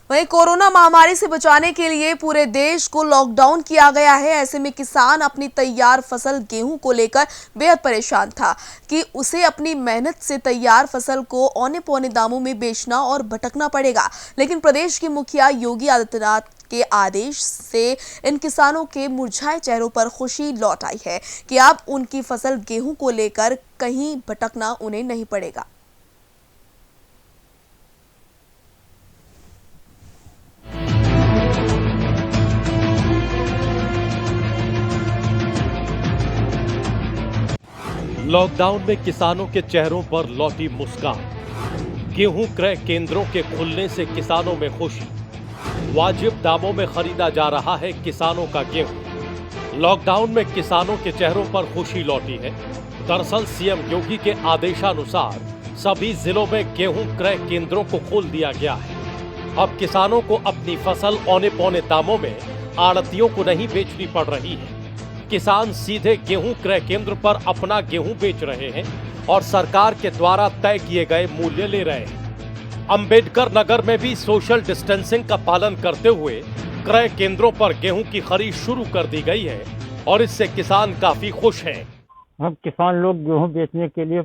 वहीं कोरोना महामारी से बचाने के लिए पूरे देश को लॉकडाउन किया गया है। ऐसे में किसान अपनी तैयार फसल गेहूं को लेकर बेहद परेशान था कि उसे अपनी मेहनत से तैयार फसल को औने पौने दामों में बेचना और भटकना पड़ेगा। लेकिन प्रदेश के मुखिया योगी आदित्यनाथ के आदेश से इन किसानों के मुरझाए चेहरों पर खुशी लौट आई है कि अब उनकी फसल गेहूं को लेकर कहीं भटकना उन्हें नहीं पड़ेगा। लॉकडाउन में किसानों के चेहरों पर लौटी मुस्कान। गेहूं क्रय केंद्रों के खुलने से किसानों में खुशी। वाजिब दामों में खरीदा जा रहा है किसानों का गेहूं। लॉकडाउन में किसानों के चेहरों पर खुशी लौटी है। दरअसल सीएम योगी के आदेशानुसार सभी जिलों में गेहूं क्रय केंद्रों को खोल दिया गया है। अब किसानों को अपनी फसल औने पौने दामों में आड़तियों को नहीं बेचनी पड़ रही है। किसान सीधे गेहूं क्रय केंद्र पर अपना गेहूं बेच रहे हैं और सरकार के द्वारा तय किए गए मूल्य ले रहे हैं। अंबेडकर नगर में भी सोशल डिस्टेंसिंग का पालन करते हुए क्रय केंद्रों पर गेहूं की खरीद शुरू कर दी गई है और इससे किसान काफी खुश हैं। अब किसान लोग गेहूं बेचने के लिए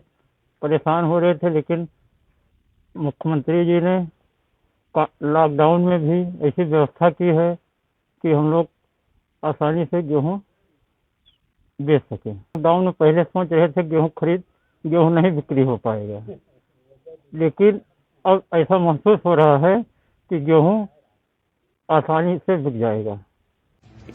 परेशान हो रहे थे, लेकिन मुख्यमंत्री जी ने लॉकडाउन में भी ऐसी व्यवस्था की है कि हम लोग आसानी से गेहूं बेच सके। लॉकडाउन में पहले सोच रहे थे गेहूं नहीं बिक्री हो पाएगा, लेकिन अब ऐसा महसूस हो रहा है कि गेहूं आसानी से बिक जाएगा।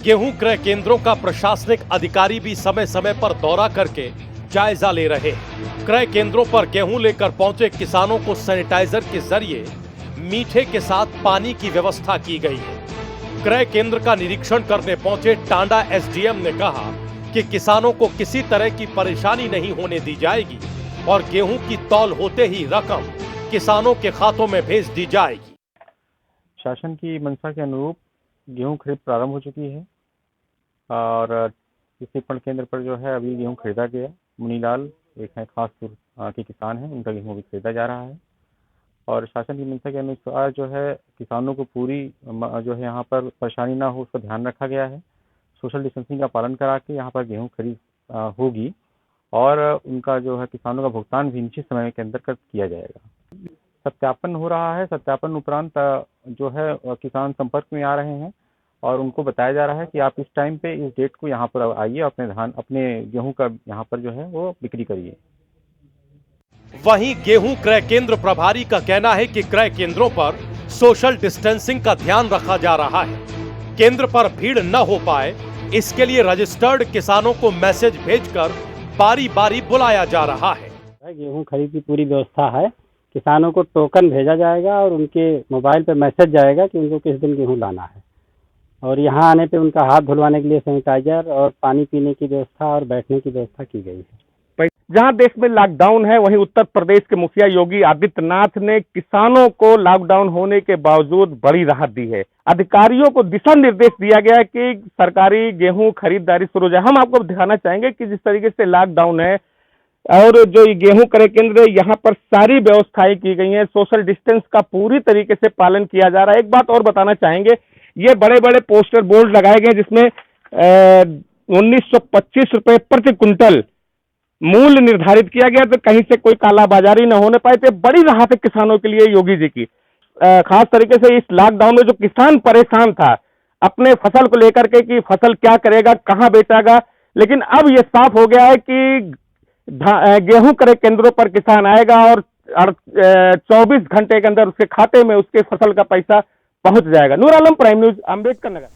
गेहूं क्रय केंद्रों का प्रशासनिक अधिकारी भी समय समय पर दौरा करके जायजा ले रहे हैं। क्रय केंद्रों पर गेहूं लेकर पहुंचे किसानों को सैनिटाइजर के जरिए मीठे के साथ पानी की व्यवस्था की गई है। क्रय केंद्र का निरीक्षण करने पहुंचे टांडा एसडीएम ने कहा कि किसानों को किसी तरह की परेशानी नहीं होने दी जाएगी और गेहूं की तौल होते ही रकम किसानों के खातों में भेज दी जाएगी। शासन की मंशा के अनुरूप गेहूं खरीद प्रारंभ हो चुकी है और इस विपणन केंद्र पर जो है अभी गेहूं खरीदा गया। मुनीलाल एक है खासपुर के किसान हैं, उनका गेहूं भी खरीदा जा रहा है और शासन की मंशा के अनुसार जो है किसानों को पूरी जो है यहाँ पर परेशानी ना हो उसका ध्यान रखा गया है। सोशल डिस्टेंसिंग का पालन करा के यहाँ पर गेहूं खरीद होगी और उनका जो है किसानों का भुगतान भी निश्चित समय के अंदर किया जाएगा। सत्यापन हो रहा है। सत्यापन उपरांत जो है किसान संपर्क में आ रहे हैं और उनको बताया जा रहा है कि आप इस टाइम पे इस डेट को यहाँ पर आइए, अपने गेहूं का यहाँ पर जो है वो बिक्री करिए। वहीं गेहूं क्रय केंद्र प्रभारी का कहना है कि क्रय केंद्रों पर सोशल डिस्टेंसिंग का ध्यान रखा जा रहा है। केंद्र पर भीड़ न हो पाए इसके लिए रजिस्टर्ड किसानों को मैसेज भेजकर बारी बारी बुलाया जा रहा है। गेहूं खरीद की पूरी व्यवस्था है। किसानों को टोकन भेजा जाएगा और उनके मोबाइल पर मैसेज जाएगा कि उनको किस दिन गेहूं लाना है और यहाँ आने पे उनका हाथ धुलवाने के लिए सैनिटाइजर और पानी पीने की व्यवस्था और बैठने की व्यवस्था की गई है। जहां देश में लॉकडाउन है, वहीं उत्तर प्रदेश के मुखिया योगी आदित्यनाथ ने किसानों को लॉकडाउन होने के बावजूद बड़ी राहत दी है। अधिकारियों को दिशा निर्देश दिया गया है कि सरकारी गेहूं खरीदारी शुरू हो जाए। हम आपको दिखाना चाहेंगे कि जिस तरीके से लॉकडाउन है और जो ये गेहूं क्रय केंद्र है, यहाँ पर सारी व्यवस्थाएं की गई हैं। सोशल डिस्टेंस का पूरी तरीके से पालन किया जा रहा है। एक बात और बताना चाहेंगे, ये बड़े बड़े पोस्टर बोर्ड लगाए गए जिसमें 1925 रुपए प्रति क्विंटल मूल्य निर्धारित किया गया, तो कहीं से कोई कालाबाजारी न होने पाए। तो बड़ी राहत है किसानों के लिए योगी जी की। खास तरीके से इस लॉकडाउन में जो किसान परेशान था अपने फसल को लेकर के कि फसल क्या करेगा, कहां बेचेगा, लेकिन अब ये साफ हो गया है कि गेहूं क्रय केंद्रों पर किसान आएगा और 24 घंटे के अंदर उसके खाते में उसके फसल का पैसा पहुंच जाएगा। Noor Alam, prime news, Ambedkar Nagar.